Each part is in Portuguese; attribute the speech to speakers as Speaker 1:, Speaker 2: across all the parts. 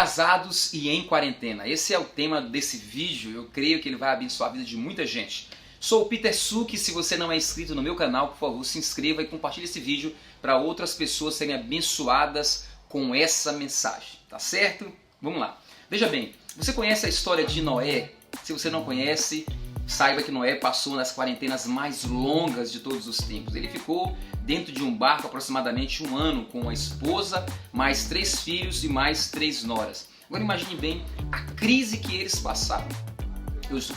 Speaker 1: Casados e em quarentena. Esse é o tema desse vídeo. Eu creio que ele vai abençoar a vida de muita gente. Sou o Peter Suki. Se você não é inscrito no meu canal, por favor, se inscreva e compartilhe esse vídeo para outras pessoas serem abençoadas com essa mensagem. Tá certo? Vamos lá. Veja bem, você conhece a história de Noé? Se você não conhece, saiba que Noé passou nas quarentenas mais longas de todos os tempos. Ele ficou dentro de um barco aproximadamente 1 ano com a esposa, mais 3 filhos e mais 3 noras. Agora imagine bem a crise que eles passaram. Eu estou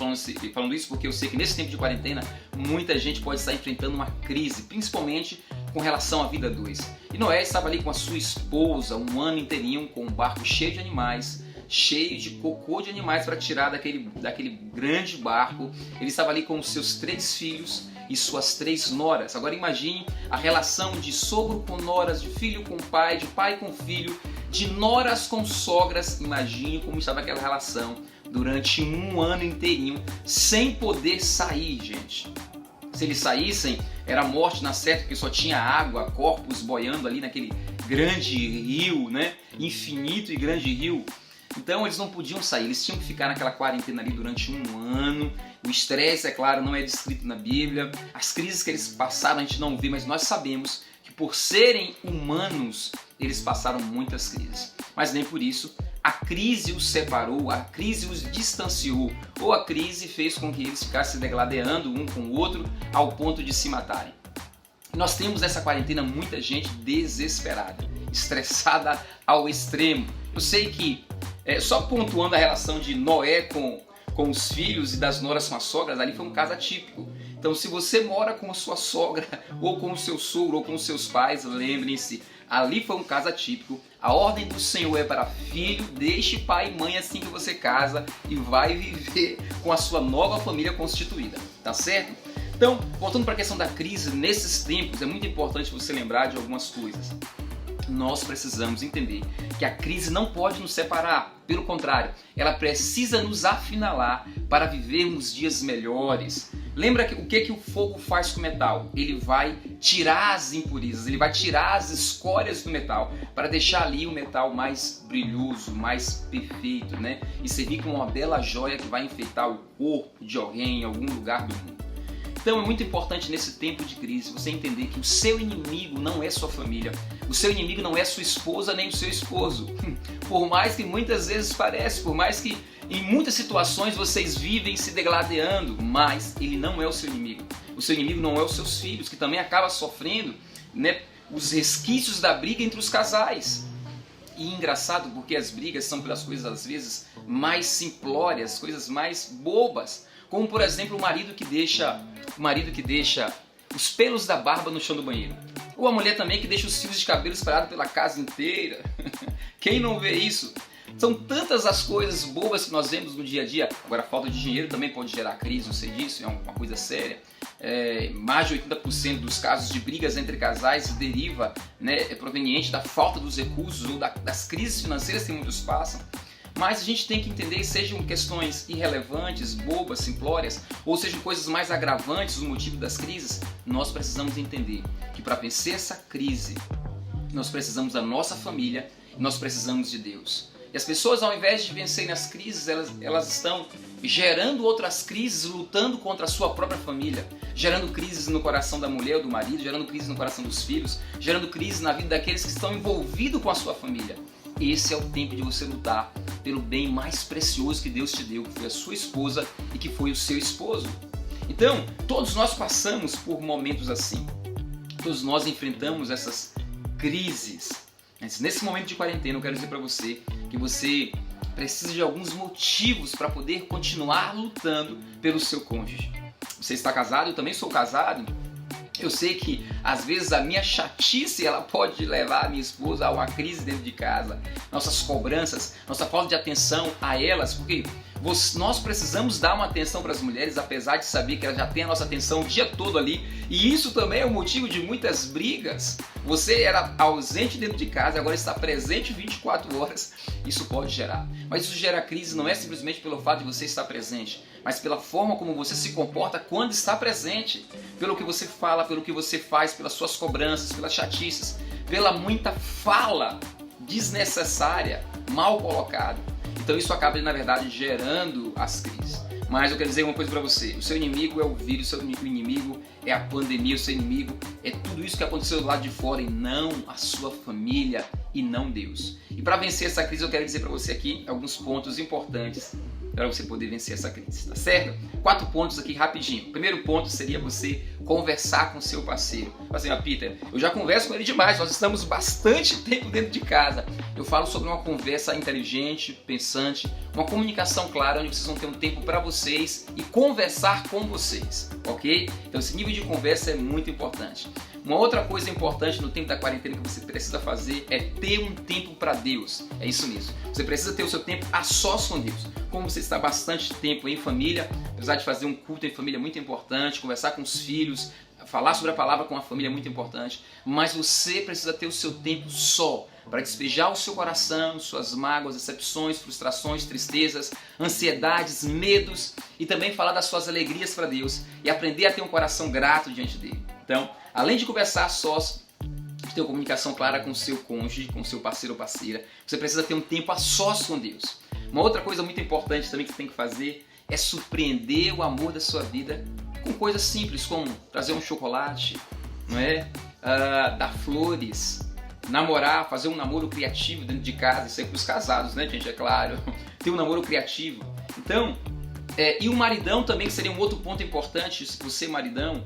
Speaker 1: falando isso porque eu sei que nesse tempo de quarentena muita gente pode estar enfrentando uma crise, principalmente com relação à vida a dois. E Noé estava ali com a sua esposa 1 ano inteirinho com um barco cheio de animais, cheio de cocô de animais para tirar daquele grande barco. Ele estava ali com os seus 3 filhos e suas 3 noras. Agora imagine a relação de sogro com noras, de filho com pai, de pai com filho, de noras com sogras. Imagine como estava aquela relação durante 1 ano inteirinho, sem poder sair, gente. Se eles saíssem, era morte na certa, porque só tinha água, corpos boiando ali naquele grande rio, né? Infinito e grande rio. Então eles não podiam sair, eles tinham que ficar naquela quarentena ali durante 1 ano. O estresse, é claro, não é descrito na Bíblia. As crises que eles passaram a gente não vê, mas nós sabemos que por serem humanos, eles passaram muitas crises. Mas nem por isso a crise os separou, a crise os distanciou, ou a crise fez com que eles ficassem se degladiando um com o outro ao ponto de se matarem. Nós temos nessa quarentena muita gente desesperada, estressada ao extremo. Eu sei que, só pontuando a relação de Noé com os filhos e das noras com as sogras, ali foi um caso atípico. Então, se você mora com a sua sogra, ou com o seu sogro, ou com os seus pais, lembrem-se, ali foi um caso atípico. A ordem do Senhor é para filho, deixe pai e mãe assim que você casa e vai viver com a sua nova família constituída, tá certo? Então, voltando para a questão da crise, nesses tempos é muito importante você lembrar de algumas coisas. Nós precisamos entender que a crise não pode nos separar, pelo contrário, ela precisa nos afinalar para vivermos dias melhores. Lembra o que o fogo faz com o metal? Ele vai tirar as impurezas, ele vai tirar as escórias do metal para deixar ali o metal mais brilhoso, mais perfeito, né? E servir como uma bela joia que vai enfeitar o corpo de alguém em algum lugar do mundo. Então é muito importante nesse tempo de crise você entender que o seu inimigo não é sua família, o seu inimigo não é sua esposa nem o seu esposo. Por mais que muitas vezes pareça, por mais que em muitas situações vocês vivem se degladiando, mas ele não é o seu inimigo. O seu inimigo não é os seus filhos, que também acaba sofrendo, né, os resquícios da briga entre os casais. E engraçado porque as brigas são pelas coisas às vezes mais simplórias, coisas mais bobas, como por exemplo o marido que deixa os pelos da barba no chão do banheiro. Ou a mulher também que deixa os fios de cabelo espalhados pela casa inteira. Quem não vê isso? São tantas as coisas bobas que nós vemos no dia a dia. Agora, a falta de dinheiro também pode gerar crise, eu sei disso, é uma coisa séria. Mais de 80% dos casos de brigas entre casais deriva, né, proveniente da falta dos recursos ou das crises financeiras que muitos passam. Mas a gente tem que entender, sejam questões irrelevantes, bobas, simplórias, ou sejam coisas mais agravantes, o motivo das crises, nós precisamos entender que para vencer essa crise, nós precisamos da nossa família e nós precisamos de Deus. E as pessoas, ao invés de vencerem as crises, elas estão gerando outras crises, lutando contra a sua própria família, gerando crises no coração da mulher ou do marido, gerando crises no coração dos filhos, gerando crises na vida daqueles que estão envolvidos com a sua família. Esse é o tempo de você lutar pelo bem mais precioso que Deus te deu, que foi a sua esposa e que foi o seu esposo. Então, todos nós passamos por momentos assim. Todos nós enfrentamos essas crises. Mas nesse momento de quarentena, eu quero dizer para você que você precisa de alguns motivos para poder continuar lutando pelo seu cônjuge. Você está casado? Eu também sou casado. Eu sei que às vezes a minha chatice ela pode levar a minha esposa a uma crise dentro de casa. Nossas cobranças, nossa falta de atenção a elas, porque nós precisamos dar uma atenção para as mulheres, apesar de saber que elas já têm a nossa atenção o dia todo ali. E isso também é o motivo de muitas brigas. Você era ausente dentro de casa, agora está presente 24 horas. Isso pode gerar. Mas isso gera crise não é simplesmente pelo fato de você estar presente, mas pela forma como você se comporta quando está presente. Pelo que você fala, pelo que você faz, pelas suas cobranças, pelas chatices, pela muita fala desnecessária, mal colocada. Então isso acaba, na verdade, gerando as crises. Mas eu quero dizer uma coisa para você, o seu inimigo é o vírus, o seu inimigo é a pandemia, o seu inimigo é tudo isso que aconteceu do lado de fora e não a sua família e não Deus. E para vencer essa crise eu quero dizer para você aqui alguns pontos importantes para você poder vencer essa crise, tá certo? 4 pontos aqui rapidinho. O primeiro ponto seria você conversar com seu parceiro. Assim, Peter, eu já converso com ele demais, nós estamos bastante tempo dentro de casa. Eu falo sobre uma conversa inteligente, pensante, uma comunicação clara, onde vocês vão ter um tempo para vocês e conversar com vocês, ok? Então esse nível de conversa é muito importante. Uma outra coisa importante no tempo da quarentena que você precisa fazer é ter um tempo para Deus. É isso mesmo. Você precisa ter o seu tempo a sós com Deus. Como você está bastante tempo em família, apesar de fazer um culto em família é muito importante, conversar com os filhos, falar sobre a palavra com a família é muito importante, mas você precisa ter o seu tempo só para despejar o seu coração, suas mágoas, decepções, frustrações, tristezas, ansiedades, medos e também falar das suas alegrias para Deus e aprender a ter um coração grato diante dele. Então, além de conversar a sós, de ter uma comunicação clara com o seu cônjuge, com o seu parceiro ou parceira, você precisa ter um tempo a sós com Deus. Uma outra coisa muito importante também que você tem que fazer é surpreender o amor da sua vida com coisas simples, como trazer um chocolate, não é? Dar flores, namorar, fazer um namoro criativo dentro de casa. Isso é para os casados, né, gente? É claro. Ter um namoro criativo. Então, e o maridão também, que seria um outro ponto importante, você maridão,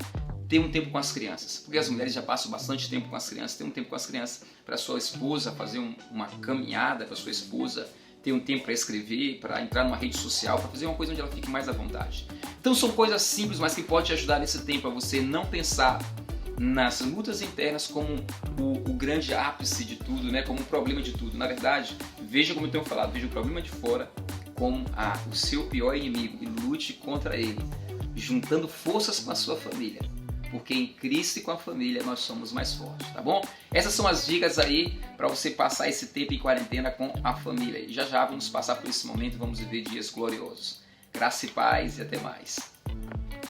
Speaker 1: ter um tempo com as crianças. Porque as mulheres já passam bastante tempo com as crianças. Ter um tempo com as crianças para sua esposa, fazer uma caminhada para sua esposa, ter um tempo para escrever, para entrar numa rede social, para fazer uma coisa onde ela fique mais à vontade. Então são coisas simples, mas que podem te ajudar nesse tempo a você não pensar nas lutas internas como o grande ápice de tudo, né? Como o problema de tudo. Na verdade, veja como eu tenho falado, veja o problema de fora como o seu pior inimigo e lute contra ele, juntando forças com a sua família. Porque em Cristo e com a família nós somos mais fortes, tá bom? Essas são as dicas aí para você passar esse tempo em quarentena com a família. E já vamos passar por esse momento, vamos viver dias gloriosos. Graça e paz e até mais.